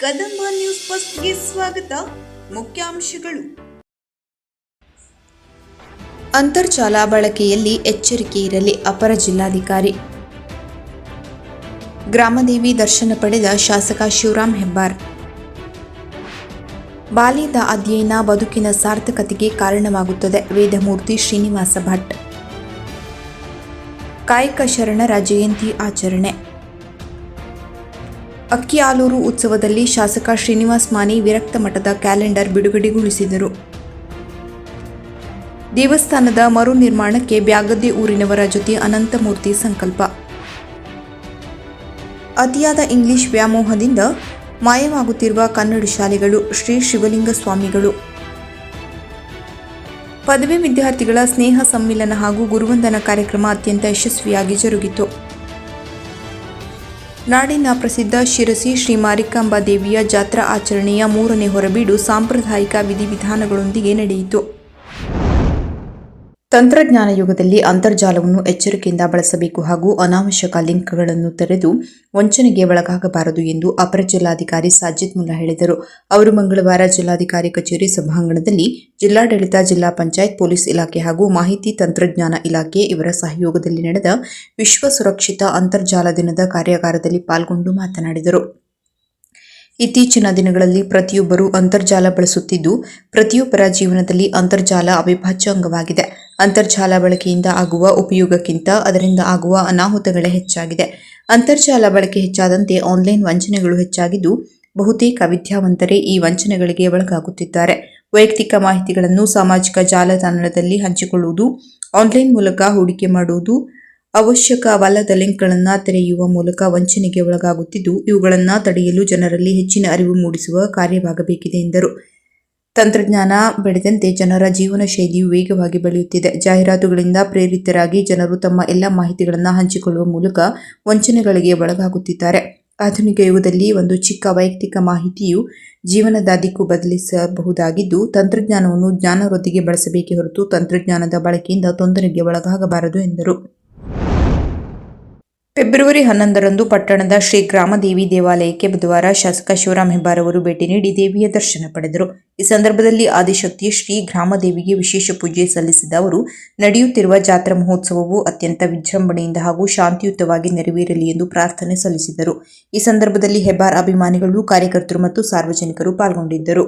Kadamba news ಫಸ್ಟ್ಗೆ ಸ್ವಾಗತ. ಮುಖ್ಯಾಂಶಗಳು. ಅಂತರ್ಜಾಲ ಬಳಕೆಯಲ್ಲಿ ಎಚ್ಚರಿಕೆ ಇರಲಿ, ಅಪರ ಜಿಲ್ಲಾಧಿಕಾರಿ. ಗ್ರಾಮದೇವಿ ದರ್ಶನ ಪಡೆದ ಶಾಸಕ ಶಿವರಾಮ್ ಹೆಬ್ಬಾರ್. ಬಾಲ್ಯದ ಅಧ್ಯಯನ ಬದುಕಿನ ಸಾರ್ಥಕತೆಗೆ ಕಾರಣವಾಗುತ್ತದೆ, ವೇದಮೂರ್ತಿ ಶ್ರೀನಿವಾಸ ಭಟ್. ಕಾಯಕ ಶರಣರ ಜಯಂತಿ ಆಚರಣೆ. ಅಕ್ಕಿಆಲೂರು ಉತ್ಸವದಲ್ಲಿ ಶಾಸಕ ಶ್ರೀನಿವಾಸ್ ಮಾನಿ ವಿರಕ್ತ ಮಠದ ಕ್ಯಾಲೆಂಡರ್ ಬಿಡುಗಡೆಗೊಳಿಸಿದರು. ದೇವಸ್ಥಾನದ ಮರು ನಿರ್ಮಾಣಕ್ಕೆ ಬ್ಯಾಗದ್ದೆ ಊರಿನವರ ಜೊತೆ ಅನಂತಮೂರ್ತಿ ಸಂಕಲ್ಪ. ಅತಿಯಾದ ಇಂಗ್ಲಿಷ್ ವ್ಯಾಮೋಹದಿಂದ ಮಾಯವಾಗುತ್ತಿರುವ ಕನ್ನಡ ಶಾಲೆಗಳು, ಶ್ರೀ ಶಿವಲಿಂಗ ಸ್ವಾಮಿಗಳು. ಪದವಿ ವಿದ್ಯಾರ್ಥಿಗಳ ಸ್ನೇಹ ಸಮ್ಮಿಲನ ಹಾಗೂ ಗುರುವಂದನ ಕಾರ್ಯಕ್ರಮ ಅತ್ಯಂತ ಯಶಸ್ವಿಯಾಗಿ ಜರುಗಿತು. ನಾಡಿನ ಪ್ರಸಿದ್ಧ ಶಿರಸಿ ಶ್ರೀ ಮಾರಿಕಾಂಬಾ ದೇವಿಯ ಜಾತ್ರಾ ಆಚರಣೆಯ 3ನೇ ಹೊರಬೀಡು ಸಾಂಪ್ರದಾಯಿಕ ವಿಧಿವಿಧಾನಗಳೊಂದಿಗೆ ನಡೆಯಿತು. ತಂತ್ರಜ್ಞಾನ ಯುಗದಲ್ಲಿ ಅಂತರ್ಜಾಲವನ್ನು ಎಚ್ಚರಿಕೆಯಿಂದ ಬಳಸಬೇಕು ಹಾಗೂ ಅನಾವಶ್ಯಕ ಲಿಂಕ್ಗಳನ್ನು ತೆರೆದು ವಂಚನೆಗೆ ಒಳಗಾಗಬಾರದು ಎಂದು ಅಪರ ಜಿಲ್ಲಾಧಿಕಾರಿ ಸಾಜಿದ್ ಮುಲ್ಲಾ ಹೇಳಿದರು. ಅವರು ಮಂಗಳವಾರ ಜಿಲ್ಲಾಧಿಕಾರಿ ಕಚೇರಿ ಸಭಾಂಗಣದಲ್ಲಿ ಜಿಲ್ಲಾಡಳಿತ, ಜಿಲ್ಲಾ ಪಂಚಾಯತ್, ಪೊಲೀಸ್ ಇಲಾಖೆ ಹಾಗೂ ಮಾಹಿತಿ ತಂತ್ರಜ್ಞಾನ ಇಲಾಖೆ ಇವರ ಸಹಯೋಗದಲ್ಲಿ ನಡೆದ ವಿಶ್ವ ಸುರಕ್ಷಿತ ಅಂತರ್ಜಾಲ ದಿನದ ಕಾರ್ಯಾಗಾರದಲ್ಲಿ ಪಾಲ್ಗೊಂಡು ಮಾತನಾಡಿದರು. ಇತ್ತೀಚಿನ ದಿನಗಳಲ್ಲಿ ಪ್ರತಿಯೊಬ್ಬರೂ ಅಂತರ್ಜಾಲ ಬಳಸುತ್ತಿದ್ದು, ಪ್ರತಿಯೊಬ್ಬರ ಜೀವನದಲ್ಲಿ ಅಂತರ್ಜಾಲ ಅವಿಭಾಜ್ಯ ಅಂಗವಾಗಿದೆ. ಅಂತರ್ಜಾಲ ಬಳಕೆಯಿಂದ ಆಗುವ ಉಪಯೋಗಕ್ಕಿಂತ ಅದರಿಂದ ಆಗುವ ಅನಾಹುತಗಳೇ ಹೆಚ್ಚಾಗಿದೆ. ಅಂತರ್ಜಾಲ ಬಳಕೆ ಹೆಚ್ಚಾದಂತೆ ಆನ್ಲೈನ್ ವಂಚನೆಗಳು ಹೆಚ್ಚಾಗಿದ್ದು, ಬಹುತೇಕ ವಿದ್ಯಾವಂತರೇ ಈ ವಂಚನೆಗಳಿಗೆ ಒಳಗಾಗುತ್ತಿದ್ದಾರೆ. ವೈಯಕ್ತಿಕ ಮಾಹಿತಿಗಳನ್ನು ಸಾಮಾಜಿಕ ಜಾಲತಾಣದಲ್ಲಿ ಹಂಚಿಕೊಳ್ಳುವುದು, ಆನ್ಲೈನ್ ಮೂಲಕ ಹೂಡಿಕೆ ಮಾಡುವುದು, ಅವಶ್ಯಕವಲ್ಲದ ಲಿಂಕ್ಗಳನ್ನು ತೆರೆಯುವ ಮೂಲಕ ವಂಚನೆಗೆ ಒಳಗಾಗುತ್ತಿದ್ದು, ಇವುಗಳನ್ನು ತಡೆಯಲು ಜನರಲ್ಲಿ ಹೆಚ್ಚಿನ ಅರಿವು ಮೂಡಿಸುವ ಕಾರ್ಯವಾಗಬೇಕಿದೆ ಎಂದರು. ತಂತ್ರಜ್ಞಾನ ಬೆಳೆದಂತೆ ಜನರ ಜೀವನ ಶೈಲಿಯು ವೇಗವಾಗಿ ಬೆಳೆಯುತ್ತಿದೆ. ಜಾಹೀರಾತುಗಳಿಂದ ಪ್ರೇರಿತರಾಗಿ ಜನರು ತಮ್ಮ ಎಲ್ಲ ಮಾಹಿತಿಗಳನ್ನು ಹಂಚಿಕೊಳ್ಳುವ ಮೂಲಕ ವಂಚನೆಗಳಿಗೆ ಒಳಗಾಗುತ್ತಿದ್ದಾರೆ. ಆಧುನಿಕ ಯುಗದಲ್ಲಿ ಒಂದು ಚಿಕ್ಕ ವೈಯಕ್ತಿಕ ಮಾಹಿತಿಯು ಜೀವನದ ದಿಕ್ಕು ಬದಲಿಸಬಹುದಾಗಿದ್ದು, ತಂತ್ರಜ್ಞಾನವನ್ನು ಜ್ಞಾನವೃದ್ಧಿಗೆ ಬಳಸಬೇಕೇ ಹೊರತು ತಂತ್ರಜ್ಞಾನದ ಬಳಕೆಯಿಂದ ತೊಂದರೆಗೆ ಒಳಗಾಗಬಾರದು ಎಂದರು. ಫೆಬ್ರವರಿ 11ರಂದು ಪಟ್ಟಣದ ಶ್ರೀ ಗ್ರಾಮದೇವಿ ದೇವಾಲಯಕ್ಕೆ ಬುಧವಾರ ಶಾಸಕ ಶಿವರಾಮ್ ಹೆಬ್ಬಾರ್ ಅವರು ಭೇಟಿ ನೀಡಿ ದೇವಿಯ ದರ್ಶನ ಪಡೆದರು. ಈ ಸಂದರ್ಭದಲ್ಲಿ ಆದಿಶಕ್ತಿ ಶ್ರೀ ಗ್ರಾಮದೇವಿಗೆ ವಿಶೇಷ ಪೂಜೆ ಸಲ್ಲಿಸಿದ ಅವರು, ನಡೆಯುತ್ತಿರುವ ಜಾತ್ರಾ ಮಹೋತ್ಸವವು ಅತ್ಯಂತ ವಿಜೃಂಭಣೆಯಿಂದ ಹಾಗೂ ಶಾಂತಿಯುತವಾಗಿ ನೆರವೇರಲಿ ಎಂದು ಪ್ರಾರ್ಥನೆ ಸಲ್ಲಿಸಿದರು. ಈ ಸಂದರ್ಭದಲ್ಲಿ ಹೆಬ್ಬಾರ್ ಅಭಿಮಾನಿಗಳು, ಕಾರ್ಯಕರ್ತರು ಮತ್ತು ಸಾರ್ವಜನಿಕರು ಪಾಲ್ಗೊಂಡಿದ್ದರು.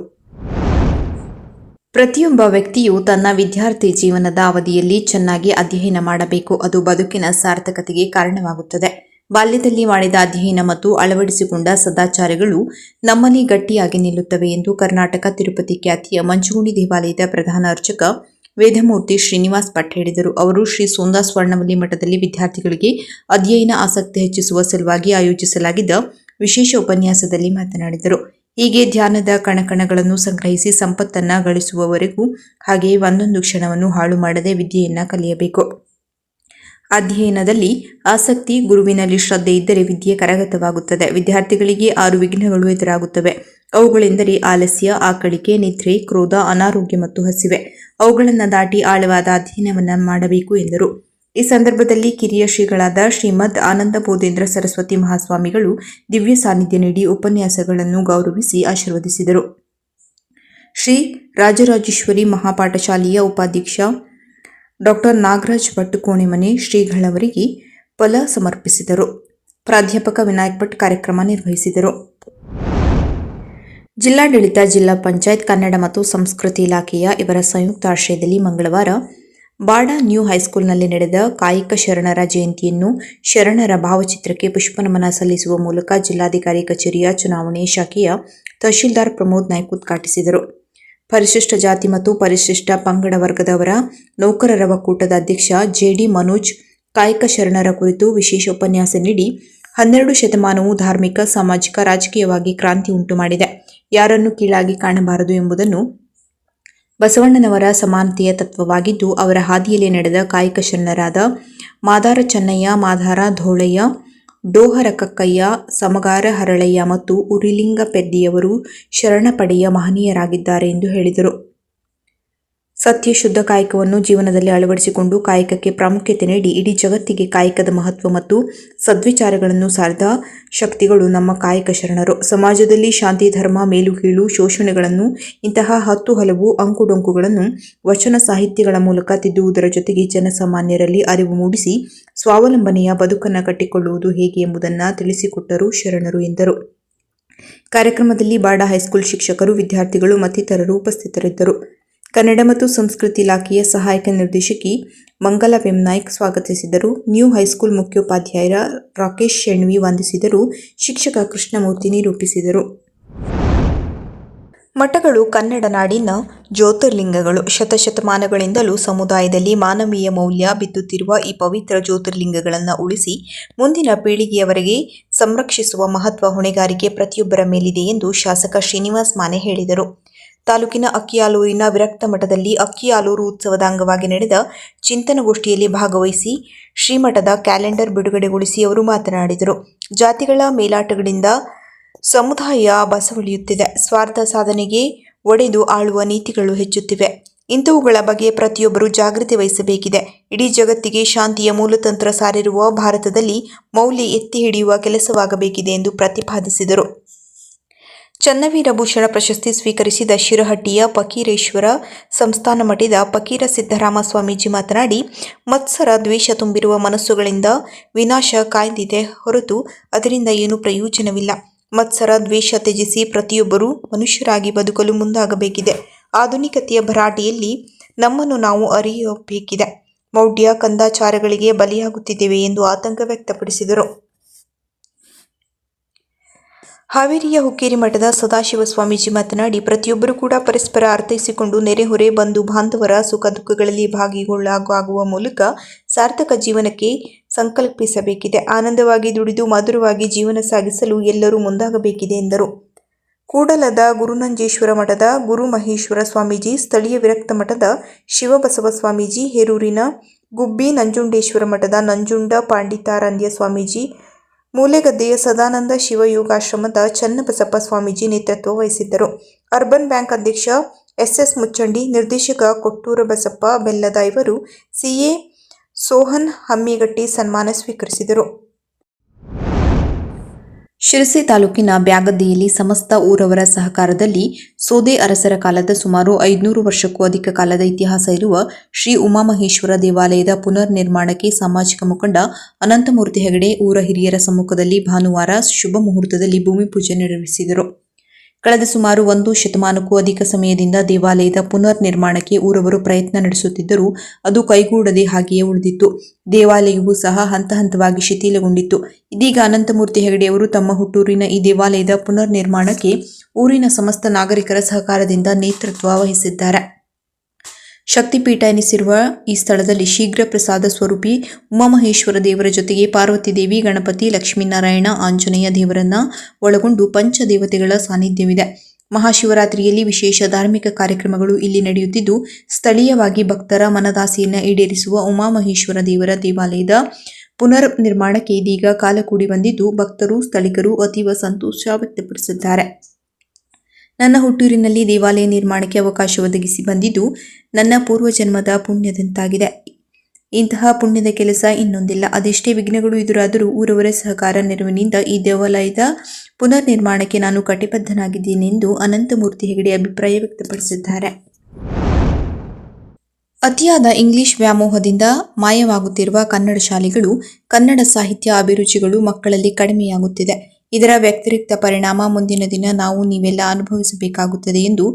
ಪ್ರತಿಯೊಬ್ಬ ವ್ಯಕ್ತಿಯು ತನ್ನ ವಿದ್ಯಾರ್ಥಿ ಜೀವನದ ಅವಧಿಯಲ್ಲಿ ಚೆನ್ನಾಗಿ ಅಧ್ಯಯನ ಮಾಡಬೇಕು. ಅದು ಬದುಕಿನ ಸಾರ್ಥಕತೆಗೆ ಕಾರಣವಾಗುತ್ತದೆ. ಬಾಲ್ಯದಲ್ಲಿ ಮಾಡಿದ ಅಧ್ಯಯನ ಮತ್ತು ಅಳವಡಿಸಿಕೊಂಡ ಸದಾಚಾರಗಳು ನಮ್ಮಲ್ಲಿ ಗಟ್ಟಿಯಾಗಿ ನಿಲ್ಲುತ್ತವೆ ಎಂದು ಕರ್ನಾಟಕ ತಿರುಪತಿ ಖ್ಯಾತಿಯ ಮಂಚುಗುಂಡಿ ದೇವಾಲಯದ ಪ್ರಧಾನ ಅರ್ಚಕ ವೇದಮೂರ್ತಿ ಶ್ರೀನಿವಾಸ್ ಭಟ್ ಹೇಳಿದರು. ಅವರು ಶ್ರೀ ಸೋಂದಾ ಸ್ವರ್ಣವಲ್ಲಿ ಮಠದಲ್ಲಿ ವಿದ್ಯಾರ್ಥಿಗಳಿಗೆ ಅಧ್ಯಯನ ಆಸಕ್ತಿ ಹೆಚ್ಚಿಸುವ ಸಲುವಾಗಿ ಆಯೋಜಿಸಲಾಗಿದ್ದ ವಿಶೇಷ ಉಪನ್ಯಾಸದಲ್ಲಿ ಮಾತನಾಡಿದರು. ಹೀಗೆ ಧ್ಯಾನದ ಕಣಕಣಗಳನ್ನು ಸಂಗ್ರಹಿಸಿ ಸಂಪತ್ತನ್ನು ಗಳಿಸುವವರೆಗೂ ಹಾಗೆಯೇ ಒಂದೊಂದು ಕ್ಷಣವನ್ನು ಹಾಳು ಮಾಡದೆ ವಿದ್ಯೆಯನ್ನು ಕಲಿಯಬೇಕು. ಅಧ್ಯಯನದಲ್ಲಿ ಆಸಕ್ತಿ, ಗುರುವಿನಲ್ಲಿ ಶ್ರದ್ಧೆ ಇದ್ದರೆ ವಿದ್ಯೆ ಕರಗತವಾಗುತ್ತದೆ. ವಿದ್ಯಾರ್ಥಿಗಳಿಗೆ 6 ವಿಘ್ನಗಳು ಎದುರಾಗುತ್ತವೆ. ಅವುಗಳೆಂದರೆ ಆಲಸ್ಯ, ಆಕಳಿಕೆ, ನಿದ್ರೆ, ಕ್ರೋಧ, ಅನಾರೋಗ್ಯ ಮತ್ತು ಹಸಿವೆ. ಅವುಗಳನ್ನು ದಾಟಿ ಆಳವಾದ ಅಧ್ಯಯನವನ್ನು ಮಾಡಬೇಕು ಎಂದರು. ಈ ಸಂದರ್ಭದಲ್ಲಿ ಕಿರಿಯ ಶ್ರೀಗಳಾದ ಶ್ರೀಮದ್ ಆನಂದ ಬೋಧೇಂದ್ರ ಸರಸ್ವತಿ ಮಹಾಸ್ವಾಮಿಗಳು ದಿವ್ಯ ಸಾನ್ನಿಧ್ಯ ನೀಡಿ ಉಪನ್ಯಾಸಗಳನ್ನು ಗೌರವಿಸಿ ಆಶೀರ್ವದಿಸಿದರು. ಶ್ರೀ ರಾಜರಾಜೇಶ್ವರಿ ಮಹಾಪಾಠಶಾಲೆಯ ಉಪಾಧ್ಯಕ್ಷ ಡಾ ನಾಗರಾಜ್ ಭಟ್ ಕೋಣೆಮನೆ ಶ್ರೀಗಳವರಿಗೆ ಫಲ ಸಮರ್ಪಿಸಿದರು. ಪ್ರಾಧ್ಯಾಪಕ ವಿನಾಯಕ್ ಭಟ್ ಕಾರ್ಯಕ್ರಮ ನಿರ್ವಹಿಸಿದರು. ಜಿಲ್ಲಾಡಳಿತ, ಜಿಲ್ಲಾ ಪಂಚಾಯತ್, ಕನ್ನಡ ಮತ್ತು ಸಂಸ್ಕೃತಿ ಇಲಾಖೆಯ ಇವರ ಸಂಯುಕ್ತ ಆಶ್ರಯದಲ್ಲಿ ಮಂಗಳವಾರ ಬಾಡ ನ್ಯೂ ಹೈಸ್ಕೂಲ್ನಲ್ಲಿ ನಡೆದ ಕಾಯಕ ಶರಣರ ಜಯಂತಿಯನ್ನು ಶರಣರ ಭಾವಚಿತ್ರಕ್ಕೆ ಪುಷ್ಪನಮನ ಸಲ್ಲಿಸುವ ಮೂಲಕ ಜಿಲ್ಲಾಧಿಕಾರಿ ಕಚೇರಿಯ ಚುನಾವಣೆ ಶಾಖೆಯ ತಹಶೀಲ್ದಾರ್ ಪ್ರಮೋದ್ ನಾಯ್ಕ್ ಉದ್ಘಾಟಿಸಿದರು. ಪರಿಶಿಷ್ಟ ಜಾತಿ ಮತ್ತು ಪರಿಶಿಷ್ಟ ಪಂಗಡ ವರ್ಗದವರ ನೌಕರರ ಒಕ್ಕೂಟದ ಅಧ್ಯಕ್ಷ ಜೆಡಿ ಮನೋಜ್ ಕಾಯಕ ಶರಣರ ಕುರಿತು ವಿಶೇಷ ಉಪನ್ಯಾಸ ನೀಡಿ, 12 ಶತಮಾನವು ಧಾರ್ಮಿಕ, ಸಾಮಾಜಿಕ, ರಾಜಕೀಯವಾಗಿ ಕ್ರಾಂತಿ ಉಂಟು ಮಾಡಿದೆ. ಯಾರನ್ನು ಕೀಳಾಗಿ ಕಾಣಬಾರದು ಎಂಬುದನ್ನು ಬಸವಣ್ಣನವರ ಸಮಾನತೆಯ ತತ್ವವಾಗಿದ್ದು, ಅವರ ಹಾದಿಯಲ್ಲಿ ನಡೆದ ಕಾಯಕ ಶರಣರಾದ ಮಾದಾರ ಚೆನ್ನಯ್ಯ, ಮಾದಾರ ಧೋಳಯ್ಯ, ಡೋಹರ ಕಕ್ಕಯ್ಯ, ಸಮಗಾರ ಹರಳಯ್ಯ ಮತ್ತು ಉರಿಲಿಂಗ ಪೆದ್ದಿಯವರು ಶರಣ ಪಡೆಯ ಮಹನೀಯರಾಗಿದ್ದಾರೆ ಎಂದು ಹೇಳಿದರು. ಸತ್ಯ ಶುದ್ಧ ಕಾಯಕವನ್ನು ಜೀವನದಲ್ಲಿ ಅಳವಡಿಸಿಕೊಂಡು ಕಾಯಕಕ್ಕೆ ಪ್ರಾಮುಖ್ಯತೆ ನೀಡಿ ಇಡೀ ಜಗತ್ತಿಗೆ ಕಾಯಕದ ಮಹತ್ವ ಮತ್ತು ಸದ್ವಿಚಾರಗಳನ್ನು ಸಾರಿದ ಶಕ್ತಿಗಳು ನಮ್ಮ ಕಾಯಕ ಶರಣರು. ಸಮಾಜದಲ್ಲಿ ಶಾಂತಿ, ಧರ್ಮ, ಮೇಲು ಕೀಳು, ಶೋಷಣೆಗಳನ್ನು ಇಂತಹ 10 ಹಲವು ಅಂಕುಡೊಂಕುಗಳನ್ನು ವಚನ ಸಾಹಿತ್ಯಗಳ ಮೂಲಕ ತಿದ್ದುವುದರ ಜೊತೆಗೆ ಜನಸಾಮಾನ್ಯರಲ್ಲಿ ಅರಿವು ಮೂಡಿಸಿ ಸ್ವಾವಲಂಬನೆಯ ಬದುಕನ್ನು ಕಟ್ಟಿಕೊಳ್ಳುವುದು ಹೇಗೆ ಎಂಬುದನ್ನು ತಿಳಿಸಿಕೊಟ್ಟರು ಶರಣರು ಎಂದರು. ಕಾರ್ಯಕ್ರಮದಲ್ಲಿ ಬಾಡ ಹೈಸ್ಕೂಲ್ ಶಿಕ್ಷಕರು, ವಿದ್ಯಾರ್ಥಿಗಳು ಮತ್ತಿತರರು ಉಪಸ್ಥಿತರಿದ್ದರು. ಕನ್ನಡ ಮತ್ತು ಸಂಸ್ಕೃತಿ ಇಲಾಖೆಯ ಸಹಾಯಕ ನಿರ್ದೇಶಕಿ ಮಂಗಲ ವೆಂನಾಯ್ಕ್ ಸ್ವಾಗತಿಸಿದರು. ನ್ಯೂ ಹೈಸ್ಕೂಲ್ ಮುಖ್ಯೋಪಾಧ್ಯಾಯ ರಾಕೇಶ್ ಶೆಣ್ವಿ ವಂದಿಸಿದರು. ಶಿಕ್ಷಕ ಕೃಷ್ಣಮೂರ್ತಿ ನಿರೂಪಿಸಿದರು. ಮಠಗಳು ಕನ್ನಡ ನಾಡಿನ ಜ್ಯೋತಿರ್ಲಿಂಗಗಳು. ಶತಶತಮಾನಗಳಿಂದಲೂ ಸಮುದಾಯದಲ್ಲಿ ಮಾನವೀಯ ಮೌಲ್ಯ ಬಿತ್ತುತ್ತಿರುವ ಈ ಪವಿತ್ರ ಜ್ಯೋತಿರ್ಲಿಂಗಗಳನ್ನು ಉಳಿಸಿ ಮುಂದಿನ ಪೀಳಿಗೆಯವರೆಗೆ ಸಂರಕ್ಷಿಸುವ ಮಹತ್ವ ಹೊಣೆಗಾರಿಕೆ ಪ್ರತಿಯೊಬ್ಬರ ಮೇಲಿದೆ ಎಂದು ಶಾಸಕ ಶ್ರೀನಿವಾಸ್ ಮಾನೆ ಹೇಳಿದರು. ತಾಲೂಕಿನ ಅಕ್ಕಿಆಲೂರಿನ ವಿರಕ್ತ ಮಠದಲ್ಲಿ ಅಕ್ಕಿಆಲೂರು ಉತ್ಸವದ ಅಂಗವಾಗಿ ನಡೆದ ಚಿಂತನಗೋಷ್ಠಿಯಲ್ಲಿ ಭಾಗವಹಿಸಿ ಶ್ರೀಮಠದ ಕ್ಯಾಲೆಂಡರ್ ಬಿಡುಗಡೆಗೊಳಿಸಿ ಅವರು ಮಾತನಾಡಿದರು. ಜಾತಿಗಳ ಮೇಲಾಟಗಳಿಂದ ಸಮುದಾಯ ಬಸವಳಿಯುತ್ತಿದೆ. ಸ್ವಾರ್ಥ ಸಾಧನೆಗೆ ಒಡೆದು ಆಳುವ ನೀತಿಗಳು ಹೆಚ್ಚುತ್ತಿವೆ. ಇಂಥವುಗಳ ಬಗ್ಗೆ ಪ್ರತಿಯೊಬ್ಬರೂ ಜಾಗೃತಿ ವಹಿಸಬೇಕಿದೆ. ಇಡೀ ಜಗತ್ತಿಗೆ ಶಾಂತಿಯ ಮೂಲತಂತ್ರ ಸಾರಿರುವ ಭಾರತದಲ್ಲಿ ಮೌಲ್ಯ ಎತ್ತಿ ಹಿಡಿಯುವ ಕೆಲಸವಾಗಬೇಕಿದೆ ಎಂದು ಪ್ರತಿಪಾದಿಸಿದರು. ಚನ್ನವೀರಭೂಷಣ ಪ್ರಶಸ್ತಿ ಸ್ವೀಕರಿಸಿದ ಶಿರಹಟ್ಟಿಯ ಫಕೀರೇಶ್ವರ ಸಂಸ್ಥಾನ ಮಠದ ಫಕೀರ ಸಿದ್ದರಾಮ ಸ್ವಾಮೀಜಿ ಮಾತನಾಡಿ, ಮತ್ಸರ ದ್ವೇಷ ತುಂಬಿರುವ ಮನಸ್ಸುಗಳಿಂದ ವಿನಾಶ ಕಾಯ್ದಿದೆ ಹೊರತು ಅದರಿಂದ ಏನೂ ಪ್ರಯೋಜನವಿಲ್ಲ. ಮತ್ಸರ ದ್ವೇಷ ತ್ಯಜಿಸಿ ಪ್ರತಿಯೊಬ್ಬರೂ ಮನುಷ್ಯರಾಗಿ ಬದುಕಲು ಮುಂದಾಗಬೇಕಿದೆ. ಆಧುನಿಕತೆಯ ಭರಾಟೆಯಲ್ಲಿ ನಮ್ಮನ್ನು ನಾವು ಅರಿಯಬೇಕಿದೆ. ಮೌಢ್ಯ ಕಂದಾಚಾರಗಳಿಗೆ ಬಲಿಯಾಗುತ್ತಿದ್ದೇವೆ ಎಂದು ಆತಂಕ ವ್ಯಕ್ತಪಡಿಸಿದರು. ಹಾವೇರಿಯ ಹುಕ್ಕೇರಿ ಮಠದ ಸದಾಶಿವ ಸ್ವಾಮೀಜಿ ಮಾತನಾಡಿ, ಪ್ರತಿಯೊಬ್ಬರೂ ಕೂಡ ಪರಸ್ಪರ ಅರ್ಥೈಸಿಕೊಂಡು ನೆರೆಹೊರೆ ಬಂಧು ಬಾಂಧವರ ಸುಖ ದುಃಖಗಳಲ್ಲಿ ಭಾಗಿಗೊಳ್ಳಾಗುವ ಮೂಲಕ ಸಾರ್ಥಕ ಜೀವನಕ್ಕೆ ಸಂಕಲ್ಪಿಸಬೇಕಿದೆ. ಆನಂದವಾಗಿ ದುಡಿದು ಮಧುರವಾಗಿ ಜೀವನ ಸಾಗಿಸಲು ಎಲ್ಲರೂ ಮುಂದಾಗಬೇಕಿದೆ ಎಂದರು. ಕೂಡಲದ ಗುರುನಂಜೇಶ್ವರ ಮಠದ ಗುರುಮಹೇಶ್ವರ ಸ್ವಾಮೀಜಿ, ಸ್ಥಳೀಯ ವಿರಕ್ತ ಮಠದ ಶಿವಬಸವ ಸ್ವಾಮೀಜಿ, ಹೇರೂರಿನ ಗುಬ್ಬಿ ನಂಜುಂಡೇಶ್ವರ ಮಠದ ನಂಜುಂಡ ಪಂಡಿತಾರಾಧ್ಯ ಸ್ವಾಮೀಜಿ, ಮೂಲೆಗದ್ದೆಯ ಸದಾನಂದ ಶಿವಯೋಗಾಶ್ರಮದ ಚನ್ನಬಸಪ್ಪ ಸ್ವಾಮೀಜಿ ನೇತೃತ್ವ ವಹಿಸಿದ್ದರು. ಅರ್ಬನ್ ಬ್ಯಾಂಕ್ ಅಧ್ಯಕ್ಷ ಎಸ್. ಮುಚ್ಚಂಡಿ, ನಿರ್ದೇಶಕ ಕೊಟ್ಟೂರ ಬಸಪ್ಪ ಬೆಲ್ಲದ ಇವರು, ಸಿಎ ಸೋಹನ್ ಹಮ್ಮಿಗಟ್ಟಿ ಸನ್ಮಾನ ಸ್ವೀಕರಿಸಿದರು. ಶಿರಸಿ ತಾಲೂಕಿನ ಬ್ಯಾಗದ್ದಿಯಲ್ಲಿ ಸಮಸ್ತ ಊರವರ ಸಹಕಾರದಲ್ಲಿ ಸೋದೆ ಅರಸರ ಕಾಲದ ಸುಮಾರು 500 ವರ್ಷಕ್ಕೂ ಅಧಿಕ ಕಾಲದ ಇತಿಹಾಸ ಇರುವ ಶ್ರೀ ಉಮಾಮಹೇಶ್ವರ ದೇವಾಲಯದ ಪುನರ್ ನಿರ್ಮಾಣಕ್ಕೆ ಸಾಮಾಜಿಕ ಮುಖಂಡ ಅನಂತಮೂರ್ತಿ ಹೆಗಡೆ ಊರ ಹಿರಿಯರ ಸಮ್ಮುಖದಲ್ಲಿ ಭಾನುವಾರ ಶುಭ ಮುಹೂರ್ತದಲ್ಲಿ ಭೂಮಿ ಪೂಜೆ ನೆರವೇರಿಸಿದರು. ಕಳೆದ ಸುಮಾರು 1 ಶತಮಾನಕ್ಕೂ ಅಧಿಕ ಸಮಯದಿಂದ ದೇವಾಲಯದ ಪುನರ್ ನಿರ್ಮಾಣಕ್ಕೆ ಊರವರು ಪ್ರಯತ್ನ ನಡೆಸುತ್ತಿದ್ದರೂ ಅದು ಕೈಗೂಡದೆ ಹಾಗೆಯೇ ಉಳಿದಿತ್ತು. ದೇವಾಲಯವೂ ಸಹ ಹಂತ ಹಂತವಾಗಿ ಶಿಥಿಲಗೊಂಡಿತ್ತು. ಇದೀಗ ಅನಂತಮೂರ್ತಿ ಹೆಗಡೆಯವರು ತಮ್ಮ ಹುಟ್ಟೂರಿನ ಈ ದೇವಾಲಯದ ಪುನರ್ ನಿರ್ಮಾಣಕ್ಕೆ ಊರಿನ ಸಮಸ್ತ ನಾಗರಿಕರ ಸಹಕಾರದಿಂದ ನೇತೃತ್ವ ವಹಿಸಿದ್ದಾರೆ. ಶಕ್ತಿಪೀಠ ಎನಿಸಿರುವ ಈ ಸ್ಥಳದಲ್ಲಿ ಶೀಘ್ರ ಪ್ರಸಾದ ಸ್ವರೂಪಿ ಉಮಾಮಹೇಶ್ವರ ದೇವರ ಜೊತೆಗೆ ಪಾರ್ವತಿ ದೇವಿ, ಗಣಪತಿ, ಲಕ್ಷ್ಮೀನಾರಾಯಣ, ಆಂಜನೇಯ ದೇವರನ್ನ ಒಳಗೊಂಡು ಪಂಚದೇವತೆಗಳ ಸಾನ್ನಿಧ್ಯವಿದೆ. ಮಹಾಶಿವರಾತ್ರಿಯಲ್ಲಿ ವಿಶೇಷ ಧಾರ್ಮಿಕ ಕಾರ್ಯಕ್ರಮಗಳು ಇಲ್ಲಿ ನಡೆಯುತ್ತಿದ್ದು, ಸ್ಥಳೀಯವಾಗಿ ಭಕ್ತರ ಮನದಾಸೆಯನ್ನು ಈಡೇರಿಸುವ ಉಮಾಮಹೇಶ್ವರ ದೇವರ ದೇವಾಲಯದ ಪುನರ್ ನಿರ್ಮಾಣಕ್ಕೆ ಇದೀಗ ಕಾಲ ಕೂಡಿ ಬಂದಿದ್ದು, ಭಕ್ತರು, ಸ್ಥಳೀಕರು ಅತೀವ ಸಂತೋಷ ವ್ಯಕ್ತಪಡಿಸಿದ್ದಾರೆ. ನನ್ನ ಹುಟ್ಟೂರಿನಲ್ಲಿ ದೇವಾಲಯ ನಿರ್ಮಾಣಕ್ಕೆ ಅವಕಾಶ ಒದಗಿಸಿ ಬಂದಿದ್ದು ನನ್ನ ಪೂರ್ವಜನ್ಮದ ಪುಣ್ಯದಂತಾಗಿದೆ. ಇಂತಹ ಪುಣ್ಯದ ಕೆಲಸ ಇನ್ನೊಂದಿಲ್ಲ. ಅದೆಷ್ಟೇ ವಿಘ್ನಗಳು ಎದುರಾದರೂ ಊರವರ ಸಹಕಾರ ನೆರವಿನಿಂದ ಈ ದೇವಾಲಯದ ಪುನರ್ ನಿರ್ಮಾಣಕ್ಕೆ ನಾನು ಕಟಿಬದ್ಧನಾಗಿದ್ದೇನೆ ಎಂದು ಅನಂತಮೂರ್ತಿ ಹೆಗಡೆ ಅಭಿಪ್ರಾಯ ವ್ಯಕ್ತಪಡಿಸಿದ್ದಾರೆ. ಅತಿಯಾದ ಇಂಗ್ಲಿಷ್ ವ್ಯಾಮೋಹದಿಂದ ಮಾಯವಾಗುತ್ತಿರುವ ಕನ್ನಡ ಶಾಲೆಗಳು, ಕನ್ನಡ ಸಾಹಿತ್ಯ ಅಭಿರುಚಿಗಳು ಮಕ್ಕಳಲ್ಲಿ ಕಡಿಮೆಯಾಗುತ್ತಿದೆ. ಇದರ ವ್ಯತಿರಿಕ್ತ ಪರಿಣಾಮ ಮುಂದಿನ ದಿನ ನಾವು ನೀವೆಲ್ಲ ಅನುಭವಿಸಬೇಕಾಗುತ್ತದೆ ಎಂದು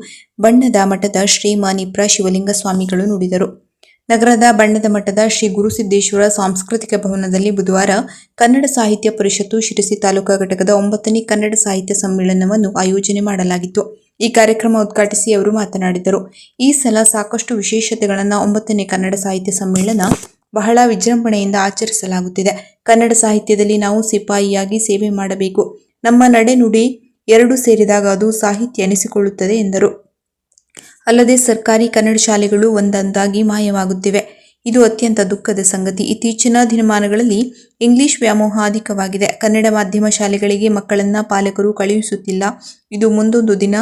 ಬಣ್ಣದ ಮಠದ ಶ್ರೀ ಮನಿಪ್ರ ಶಿವಲಿಂಗ ಸ್ವಾಮಿಗಳು ನುಡಿದರು. ನಗರದ ಬಣ್ಣದ ಮಠದ ಶ್ರೀ ಗುರುಸಿದ್ದೇಶ್ವರ ಸಾಂಸ್ಕೃತಿಕ ಭವನದಲ್ಲಿ ಬುಧವಾರ ಕನ್ನಡ ಸಾಹಿತ್ಯ ಪರಿಷತ್ತು ಶಿರಸಿ ತಾಲೂಕಾ ಘಟಕದ 9ನೇ ಕನ್ನಡ ಸಾಹಿತ್ಯ ಸಮ್ಮೇಳನವನ್ನು ಆಯೋಜನೆ ಮಾಡಲಾಗಿತ್ತು. ಈ ಕಾರ್ಯಕ್ರಮ ಉದ್ಘಾಟಿಸಿ ಅವರು ಮಾತನಾಡಿದರು. ಈ ಸಲ ಸಾಕಷ್ಟು ವಿಶೇಷತೆಗಳನ್ನು 9ನೇ ಕನ್ನಡ ಸಾಹಿತ್ಯ ಸಮ್ಮೇಳನ ಬಹಳ ವಿಜೃಂಭಣೆಯಿಂದ ಆಚರಿಸಲಾಗುತ್ತಿದೆ. ಕನ್ನಡ ಸಾಹಿತ್ಯದಲ್ಲಿ ನಾವು ಸಿಪಾಯಿಯಾಗಿ ಸೇವೆ ಮಾಡಬೇಕು. ನಮ್ಮ ನಡೆನುಡಿ ಎರಡು ಸೇರಿದಾಗ ಅದು ಸಾಹಿತ್ಯ ಎನಿಸಿಕೊಳ್ಳುತ್ತದೆ ಎಂದರು. ಅಲ್ಲದೆ ಸರ್ಕಾರಿ ಕನ್ನಡ ಶಾಲೆಗಳು ಒಂದೊಂದಾಗಿ ಮಾಯವಾಗುತ್ತಿವೆ. ಇದು ಅತ್ಯಂತ ದುಃಖದ ಸಂಗತಿ. ಇತ್ತೀಚಿನ ದಿನಮಾನಗಳಲ್ಲಿ ಇಂಗ್ಲಿಷ್ ವ್ಯಾಮೋಹ ಅಧಿಕವಾಗಿದೆ. ಕನ್ನಡ ಮಾಧ್ಯಮ ಶಾಲೆಗಳಿಗೆ ಮಕ್ಕಳನ್ನ ಪಾಲಕರು ಕಳುಹಿಸುತ್ತಿಲ್ಲ. ಇದು ಮುಂದೊಂದು ದಿನ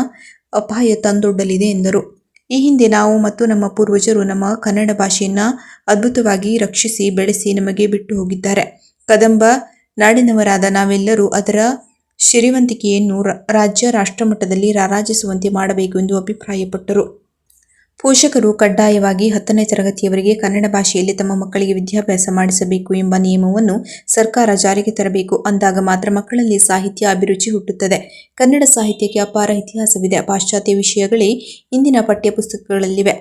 ಅಪಾಯ ತಂದೊಡ್ಡಲಿದೆ ಎಂದರು. ಈ ಹಿಂದೆ ನಾವು ಮತ್ತು ನಮ್ಮ ಪೂರ್ವಜರು ನಮ್ಮ ಕನ್ನಡ ಭಾಷೆಯನ್ನು ಅದ್ಭುತವಾಗಿ ರಕ್ಷಿಸಿ ಬೆಳೆಸಿ ನಮಗೆ ಬಿಟ್ಟು ಹೋಗಿದ್ದಾರೆ. ಕದಂಬ ನಾಡಿನವರಾದ ನಾವೆಲ್ಲರೂ ಅದರ ಶ್ರೀಮಂತಿಕೆಯನ್ನು ರಾಜ್ಯ ರಾಷ್ಟ್ರಮಟ್ಟದಲ್ಲಿ ರಾರಾಜಿಸುವಂತೆ ಮಾಡಬೇಕು ಎಂದು ಅಭಿಪ್ರಾಯಪಟ್ಟರು. ಪೋಷಕರು ಕಡ್ಡಾಯವಾಗಿ 10ನೇ ತರಗತಿಯವರೆಗೆ ಕನ್ನಡ ಭಾಷೆಯಲ್ಲಿ ತಮ್ಮ ಮಕ್ಕಳಿಗೆ ವಿದ್ಯಾಭ್ಯಾಸ ಮಾಡಿಸಬೇಕು ಎಂಬ ನಿಯಮವನ್ನು ಸರ್ಕಾರ ಜಾರಿಗೆ ತರಬೇಕು. ಅಂದಾಗ ಮಾತ್ರ ಮಕ್ಕಳಲ್ಲಿ ಸಾಹಿತ್ಯ ಅಭಿರುಚಿ ಹುಟ್ಟುತ್ತದೆ. ಕನ್ನಡ ಸಾಹಿತ್ಯಕ್ಕೆ ಅಪಾರ ಇತಿಹಾಸವಿದೆ. ಪಾಶ್ಚಾತ್ಯ ವಿಷಯಗಳೇ ಇಂದಿನ ಪಠ್ಯಪುಸ್ತಕಗಳಲ್ಲಿವೆ.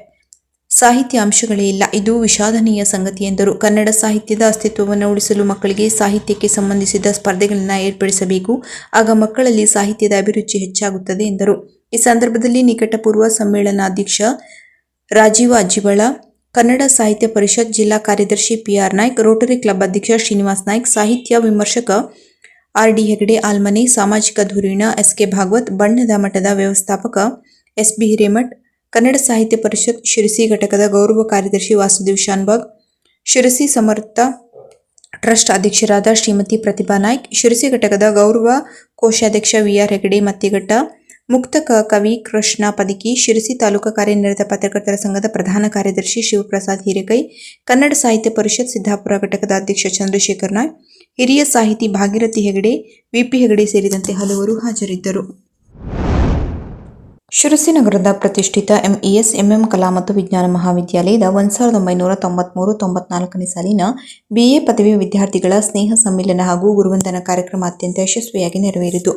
ಸಾಹಿತ್ಯ ಅಂಶಗಳೇ ಇಲ್ಲ. ಇದು ವಿಷಾದನೀಯ ಸಂಗತಿ ಎಂದರು. ಕನ್ನಡ ಸಾಹಿತ್ಯದ ಅಸ್ತಿತ್ವವನ್ನು ಉಳಿಸಲು ಮಕ್ಕಳಿಗೆ ಸಾಹಿತ್ಯಕ್ಕೆ ಸಂಬಂಧಿಸಿದ ಸ್ಪರ್ಧೆಗಳನ್ನು ಏರ್ಪಡಿಸಬೇಕು. ಆಗ ಮಕ್ಕಳಲ್ಲಿ ಸಾಹಿತ್ಯದ ಅಭಿರುಚಿ ಹೆಚ್ಚಾಗುತ್ತದೆ ಎಂದರು. ಈ ಸಂದರ್ಭದಲ್ಲಿ ನಿಕಟಪೂರ್ವ ಸಮ್ಮೇಳನಾಧ್ಯಕ್ಷ ರಾಜೀವ ಅಜ್ಜಿಬಳ, ಕನ್ನಡ ಸಾಹಿತ್ಯ ಪರಿಷತ್ ಜಿಲ್ಲಾ ಕಾರ್ಯದರ್ಶಿ ಪಿಆರ್ ನಾಯ್ಕ್, ರೋಟರಿ ಕ್ಲಬ್ ಅಧ್ಯಕ್ಷ ಶ್ರೀನಿವಾಸ್ ನಾಯ್ಕ್, ಸಾಹಿತ್ಯ ವಿಮರ್ಶಕ ಆರ್ಡಿ ಹೆಗಡೆ ಆಲ್ಮನೆ, ಸಾಮಾಜಿಕ ಧುರೀಣ ಎಸ್ಕೆ ಭಾಗವತ್, ಬಣ್ಣದ ಮಠದ ವ್ಯವಸ್ಥಾಪಕ ಎಸ್ಬಿ ಹಿರೇಮಠ್, ಕನ್ನಡ ಸಾಹಿತ್ಯ ಪರಿಷತ್ ಶಿರಸಿ ಘಟಕದ ಗೌರವ ಕಾರ್ಯದರ್ಶಿ ವಾಸುದೇವ್ ಶಾನ್ಭಾಗ್, ಶಿರಸಿ ಸಮರ್ಥ ಟ್ರಸ್ಟ್ ಅಧ್ಯಕ್ಷರಾದ ಶ್ರೀಮತಿ ಪ್ರತಿಭಾ ನಾಯ್ಕ್, ಶಿರಸಿ ಘಟಕದ ಗೌರವ ಕೋಶಾಧ್ಯಕ್ಷ ವಿಆರ್ ಹೆಗಡೆ ಮತ್ತಿಘಟ್ಟ, ಮುಕ್ತಕ ಕವಿ ಕೃಷ್ಣ ಪದಕಿ, ಶಿರಸಿ ತಾಲೂಕು ಕಾರ್ಯನಿರತ ಪತ್ರಕರ್ತರ ಸಂಘದ ಪ್ರಧಾನ ಕಾರ್ಯದರ್ಶಿ ಶಿವಪ್ರಸಾದ್ ಹಿರೇಕೈ, ಕನ್ನಡ ಸಾಹಿತ್ಯ ಪರಿಷತ್ ಸಿದ್ದಾಪುರ ಘಟಕದ ಅಧ್ಯಕ್ಷ ಚಂದ್ರಶೇಖರ್ ನಾಯ್ಕ್, ಹಿರಿಯ ಸಾಹಿತಿ ಭಾಗೀರಥಿ ಹೆಗಡೆ, ವಿಪಿ ಹೆಗಡೆ ಸೇರಿದಂತೆ ಹಲವರು ಹಾಜರಿದ್ದರು. ಶಿರಸಿ ನಗರದ ಪ್ರತಿಷ್ಠಿತ ಎಂಇಎಸ್ ಎಂಎಂ ಕಲಾ ಮತ್ತು ವಿಜ್ಞಾನ ಮಹಾವಿದ್ಯಾಲಯದ 1993-94ನೇ ಸಾಲಿನ ಬಿಎ ಪದವಿ ವಿದ್ಯಾರ್ಥಿಗಳ ಸ್ನೇಹ ಸಮ್ಮಿಲನ ಹಾಗೂ ಗುರುವಂದನಾ ಕಾರ್ಯಕ್ರಮ ಅತ್ಯಂತ ಯಶಸ್ವಿಯಾಗಿ ನೆರವೇರಿತು.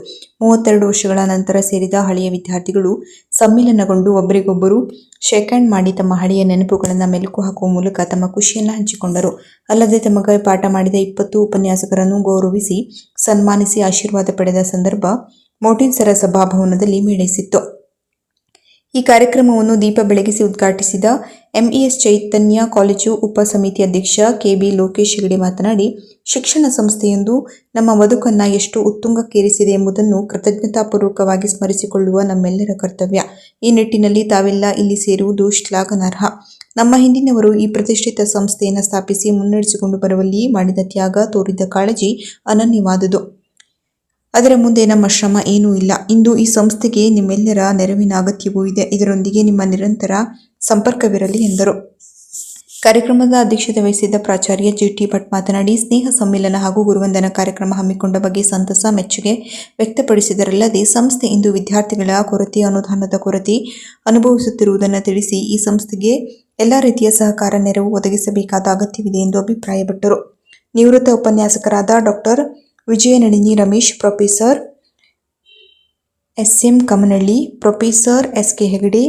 32 ವರ್ಷಗಳ ನಂತರ ಸೇರಿದ ಹಳೆಯ ವಿದ್ಯಾರ್ಥಿಗಳು ಸಮ್ಮಿಲನಗೊಂಡು ಒಬ್ಬರಿಗೊಬ್ಬರು ಶೇಕ್ ಹ್ಯಾಂಡ್ ಮಾಡಿ ತಮ್ಮ ಹಳೆಯ ನೆನಪುಗಳನ್ನು ಮೆಲುಕು ಹಾಕುವ ಮೂಲಕ ತಮ್ಮ ಖುಷಿಯನ್ನು ಹಂಚಿಕೊಂಡರು. ಅಲ್ಲದೆ ತಮಗೆ ಪಾಠ ಮಾಡಿದ 20 ಉಪನ್ಯಾಸಕರನ್ನು ಗೌರವಿಸಿ ಸನ್ಮಾನಿಸಿ ಆಶೀರ್ವಾದ ಪಡೆದ ಸಂದರ್ಭ ಮೋಟಿನ್ ಸರ ಸಭಾಭವನದಲ್ಲಿ ಮೇಳೈಸಿತ್ತು. ಈ ಕಾರ್ಯಕ್ರಮವನ್ನು ದೀಪ ಬೆಳಗಿಸಿ ಉದ್ಘಾಟಿಸಿದ ಎಂಇಎಸ್ ಚೈತನ್ಯ ಕಾಲೇಜು ಉಪ ಸಮಿತಿ ಅಧ್ಯಕ್ಷ ಕೆಬಿ ಲೋಕೇಶ್ ಹೆಗಡೆ ಮಾತನಾಡಿ, ಶಿಕ್ಷಣ ಸಂಸ್ಥೆಯೊಂದು ನಮ್ಮ ಬದುಕನ್ನು ಎಷ್ಟು ಉತ್ತುಂಗಕ್ಕೇರಿಸಿದೆ ಎಂಬುದನ್ನು ಕೃತಜ್ಞತಾಪೂರ್ವಕವಾಗಿ ಸ್ಮರಿಸಿಕೊಳ್ಳುವ ನಮ್ಮೆಲ್ಲರ ಕರ್ತವ್ಯ. ಈ ನಿಟ್ಟಿನಲ್ಲಿ ತಾವೆಲ್ಲ ಇಲ್ಲಿ ಸೇರುವುದು ಶ್ಲಾಘನಾರ್ಹ. ನಮ್ಮ ಹಿಂದಿನವರು ಈ ಪ್ರತಿಷ್ಠಿತ ಸಂಸ್ಥೆಯನ್ನು ಸ್ಥಾಪಿಸಿ ಮುನ್ನಡೆಸಿಕೊಂಡು ಬರುವಲ್ಲಿ ಮಾಡಿದ ತ್ಯಾಗ, ತೋರಿದ ಕಾಳಜಿ ಅನನ್ಯವಾದುದು. ಅದರ ಮುಂದೆ ನಮ್ಮ ಶ್ರಮ ಏನೂ ಇಲ್ಲ. ಇಂದು ಈ ಸಂಸ್ಥೆಗೆ ನಿಮ್ಮೆಲ್ಲರ ನೆರವಿನ ಅಗತ್ಯವೂ ಇದೆ. ಇದರೊಂದಿಗೆ ನಿಮ್ಮ ನಿರಂತರ ಸಂಪರ್ಕವಿರಲಿ ಎಂದರು. ಕಾರ್ಯಕ್ರಮದ ಅಧ್ಯಕ್ಷತೆ ವಹಿಸಿದ್ದ ಪ್ರಾಚಾರ್ಯ ಜಿಟಿ ಭಟ್ ಮಾತನಾಡಿ, ಸ್ನೇಹ ಸಮ್ಮಿಲನ ಹಾಗೂ ಗುರುವಂದನಾ ಕಾರ್ಯಕ್ರಮ ಹಮ್ಮಿಕೊಂಡ ಬಗ್ಗೆ ಸಂತಸ, ಮೆಚ್ಚುಗೆ ವ್ಯಕ್ತಪಡಿಸಿದರಲ್ಲದೆ ಸಂಸ್ಥೆ ಇಂದು ವಿದ್ಯಾರ್ಥಿಗಳ ಕೊರತೆ, ಅನುದಾನದ ಕೊರತೆ ಅನುಭವಿಸುತ್ತಿರುವುದನ್ನು ತಿಳಿಸಿ ಈ ಸಂಸ್ಥೆಗೆ ಎಲ್ಲ ರೀತಿಯ ಸಹಕಾರ, ನೆರವು ಒದಗಿಸಬೇಕಾದ ಅಗತ್ಯವಿದೆ ಎಂದು ಅಭಿಪ್ರಾಯಪಟ್ಟರು. ನಿವೃತ್ತ ಉಪನ್ಯಾಸಕರಾದ doctor Vijayanalini Ramesh, professor S M Kamanalli, professor S K Hegde,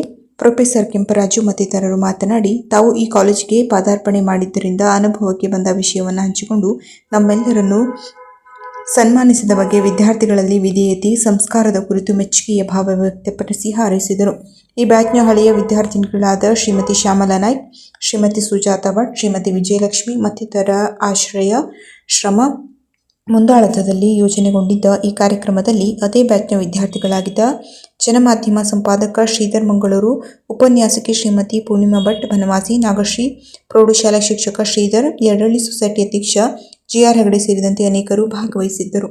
professor Kemparaju ಮತ್ತಿತರರು ಮಾತನಾಡಿ, ತಾವು ಈ ಕಾಲೇಜಿಗೆ ಪಾದಾರ್ಪಣೆ ಮಾಡಿದ್ದರಿಂದ ಅನುಭವಕ್ಕೆ ಬಂದ ವಿಷಯವನ್ನು ಹಂಚಿಕೊಂಡು ನಮ್ಮೆಲ್ಲರನ್ನು ಸನ್ಮಾನಿಸಿದ ಬಗ್ಗೆ ವಿದ್ಯಾರ್ಥಿಗಳಲ್ಲಿ ವಿಧೇಯತೆ, ಸಂಸ್ಕಾರದ ಕುರಿತು ಮೆಚ್ಚುಗೆಯ ಭಾವ ವ್ಯಕ್ತಪಡಿಸಿ ಹಾರೈಸಿದರು. ಈ ಬ್ಯಾಚ್ನ ಹಳೆಯ ವಿದ್ಯಾರ್ಥಿನಿಗಳಾದ ಶ್ರೀಮತಿ ಶ್ಯಾಮಲಾ ನಾಯ್ಕ್, ಶ್ರೀಮತಿ ಸುಜಾತಾ ಭಟ್, ಶ್ರೀಮತಿ ವಿಜಯಲಕ್ಷ್ಮಿ ಮತ್ತಿತರ ಆಶ್ರಯ ಶ್ರಮ ಮುಂದಾಳತ್ವದಲ್ಲಿ ಯೋಜನೆಗೊಂಡಿದ್ದ ಈ ಕಾರ್ಯಕ್ರಮದಲ್ಲಿ ಅದೇ ಬ್ಯಾಚ್ನ ವಿದ್ಯಾರ್ಥಿಗಳಾಗಿದ್ದ ಜನಮಾಧ್ಯಮ ಸಂಪಾದಕ ಶ್ರೀಧರ್ ಮಂಗಳೂರು, ಉಪನ್ಯಾಸಕಿ ಶ್ರೀಮತಿ ಪೂರ್ಣಿಮಾ ಭಟ್ ಬನವಾಸಿ, ನಾಗಶ್ರೀ, ಪ್ರೌಢಶಾಲಾ ಶಿಕ್ಷಕ ಶ್ರೀಧರ್, ಯಡಳ್ಳಿ ಸೊಸೈಟಿ ಅಧ್ಯಕ್ಷ ಜಿಆರ್ ಹೆಗಡೆ ಸೇರಿದಂತೆ ಅನೇಕರು ಭಾಗವಹಿಸಿದ್ದರು.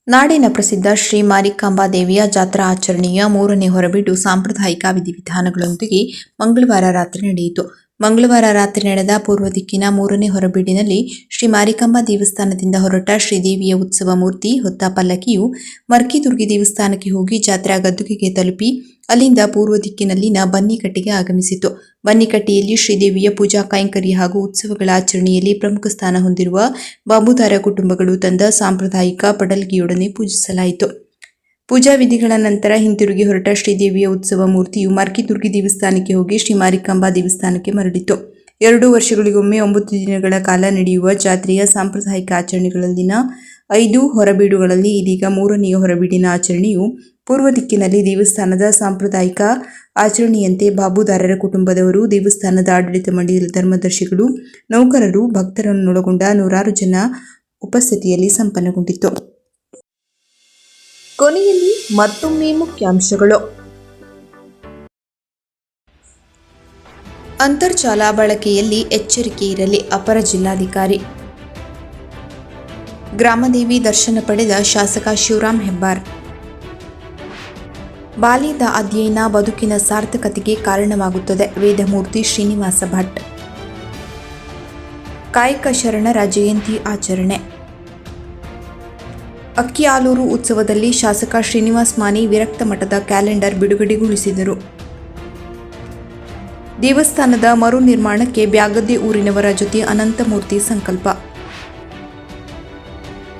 ನಾಡಿನ ಪ್ರಸಿದ್ಧ ಶ್ರೀ ಮಾರಿಕಾಂಬಾ ದೇವಿಯ ಜಾತ್ರಾ ಆಚರಣೆಯ 3ನೇ ಹೊರಬೀಡು ಸಾಂಪ್ರದಾಯಿಕ ವಿಧಿವಿಧಾನಗಳೊಂದಿಗೆ ಮಂಗಳವಾರ ರಾತ್ರಿ ನಡೆಯಿತು. ಮಂಗಳವಾರ ರಾತ್ರಿ ನಡೆದ ಪೂರ್ವ ದಿಕ್ಕಿನ 3ನೇ ಹೊರಬೀಡಿನಲ್ಲಿ ಶ್ರೀ ಮಾರಿಕಾಂಬಾ ದೇವಸ್ಥಾನದಿಂದ ಹೊರಟ ಶ್ರೀದೇವಿಯ ಉತ್ಸವ ಮೂರ್ತಿ ಹೊತ್ತ ಪಲ್ಲಕ್ಕಿಯು ಮರ್ಕಿದುರ್ಗಿ ದೇವಸ್ಥಾನಕ್ಕೆ ಹೋಗಿ ಜಾತ್ರಾ ಗದ್ದುಗೆಗೆ ತಲುಪಿ ಅಲ್ಲಿಂದ ಪೂರ್ವ ದಿಕ್ಕಿನಲ್ಲಿನ ಬನ್ನಿಕಟ್ಟೆಗೆ ಆಗಮಿಸಿತು. ಬನ್ನಿಕಟ್ಟೆಯಲ್ಲಿ ಶ್ರೀದೇವಿಯ ಪೂಜಾ ಕೈಂಕರ್ಯ ಹಾಗೂ ಉತ್ಸವಗಳ ಆಚರಣೆಯಲ್ಲಿ ಪ್ರಮುಖ ಸ್ಥಾನ ಹೊಂದಿರುವ ಬಾಬುದಾರ ಕುಟುಂಬಗಳು ತಂದ ಸಾಂಪ್ರದಾಯಿಕ ಪಡಲ್ಗಿಯೊಡನೆ ಪೂಜಿಸಲಾಯಿತು. ಪೂಜಾ ವಿಧಿಗಳ ನಂತರ ಹಿಂತಿರುಗಿ ಹೊರಟ ಶ್ರೀದೇವಿಯ ಉತ್ಸವ ಮೂರ್ತಿಯು ಮರ್ಕಿದುರ್ಗಿ ದೇವಸ್ಥಾನಕ್ಕೆ ಹೋಗಿ ಶ್ರೀ ಮಾರಿಕಾಂಬಾ ದೇವಸ್ಥಾನಕ್ಕೆ ಮರಳಿತು. 2 ವರ್ಷಗಳಿಗೊಮ್ಮೆ 9 ದಿನಗಳ ಕಾಲ ನಡೆಯುವ ಜಾತ್ರೆಯ ಸಾಂಪ್ರದಾಯಿಕ ಆಚರಣೆಗಳಲ್ಲಿನ 5 ಹೊರಬೀಡುಗಳಲ್ಲಿ ಇದೀಗ 3ನೆಯ ಹೊರಬೀಡಿನ ಆಚರಣೆಯು ಪೂರ್ವ ದಿಕ್ಕಿನಲ್ಲಿ ದೇವಸ್ಥಾನದ ಸಾಂಪ್ರದಾಯಿಕ ಆಚರಣೆಯಂತೆ ಬಾಬುದಾರರ ಕುಟುಂಬದವರು, ದೇವಸ್ಥಾನದ ಆಡಳಿತ ಮಂಡಳಿ, ಧರ್ಮದರ್ಶಿಗಳು, ನೌಕರರು, ಭಕ್ತರನ್ನೊಳಗೊಂಡ 100 ಜನ ಉಪಸ್ಥಿತಿಯಲ್ಲಿ ಸಂಪನ್ನಗೊಂಡಿತು. ಕೊನೆಯಲ್ಲಿ ಮತ್ತೊಮ್ಮೆ ಮುಖ್ಯಾಂಶಗಳು. ಅಂತರ್ಜಾಲ ಬಳಕೆಯಲ್ಲಿ ಎಚ್ಚರಿಕೆ ಇರಲಿ, ಅಪರ ಜಿಲ್ಲಾಧಿಕಾರಿ. ಗ್ರಾಮದೇವಿ ದರ್ಶನ ಪಡೆದ ಶಾಸಕ ಶಿವರಾಮ್ ಹೆಬ್ಬಾರ್. ಬಾಲ್ಯದ ಅಧ್ಯಯನ ಬದುಕಿನ ಸಾರ್ಥಕತೆಗೆ ಕಾರಣವಾಗುತ್ತದೆ. ವೇದಮೂರ್ತಿ ಶ್ರೀನಿವಾಸ ಭಟ್. ಕಾಯಕ ಶರಣರ ಜಯಂತಿ ಆಚರಣೆ. ಅಕ್ಕಿಆಲೂರು ಉತ್ಸವದಲ್ಲಿ ಶಾಸಕ ಶ್ರೀನಿವಾಸ್ ಮಾನಿ ವಿರಕ್ತ ಮಠದ ಕ್ಯಾಲೆಂಡರ್ ಬಿಡುಗಡೆಗೊಳಿಸಿದರು. ದೇವಸ್ಥಾನದ ಮರು ನಿರ್ಮಾಣಕ್ಕೆ ಬ್ಯಾಗದ್ದೆ ಊರಿನವರ ಜೊತೆ ಅನಂತಮೂರ್ತಿ ಸಂಕಲ್ಪ.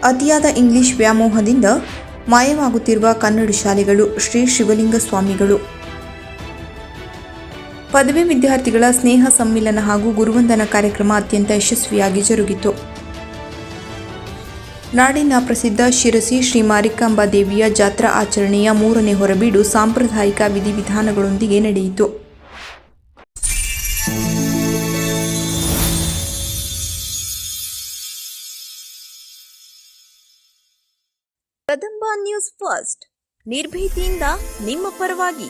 ಅತಿಯಾದ ಇಂಗ್ಲಿಷ್ ವ್ಯಾಮೋಹದಿಂದ ಮಾಯವಾಗುತ್ತಿರುವ ಕನ್ನಡ ಶಾಲೆಗಳು. ಶ್ರೀ ಶಿವಲಿಂಗ ಸ್ವಾಮಿಗಳು. ಪದವಿ ವಿದ್ಯಾರ್ಥಿಗಳ ಸ್ನೇಹ ಸಮ್ಮಿಲನ ಹಾಗೂ ಗುರುವಂದನಾ ಕಾರ್ಯಕ್ರಮ ಅತ್ಯಂತ ಯಶಸ್ವಿಯಾಗಿ ಜರುಗಿತು. ನಾಡಿನ ಪ್ರಸಿದ್ಧ ಶಿರಸಿ ಶ್ರೀ ಮಾರಿಕಾಂಬಾ ದೇವಿಯ ಜಾತ್ರಾ ಆಚರಣೆಯ 3ನೇ ಹೊರಬೀಡು ಸಾಂಪ್ರದಾಯಿಕ ವಿಧಿವಿಧಾನಗಳೊಂದಿಗೆ ನಡೆಯಿತು. ಕದಂಬ ನ್ಯೂಸ್ ಫಸ್ಟ್, ನಿರ್ಭೀತಿಯಿಂದ ನಿಮ್ಮ ಪರವಾಗಿ.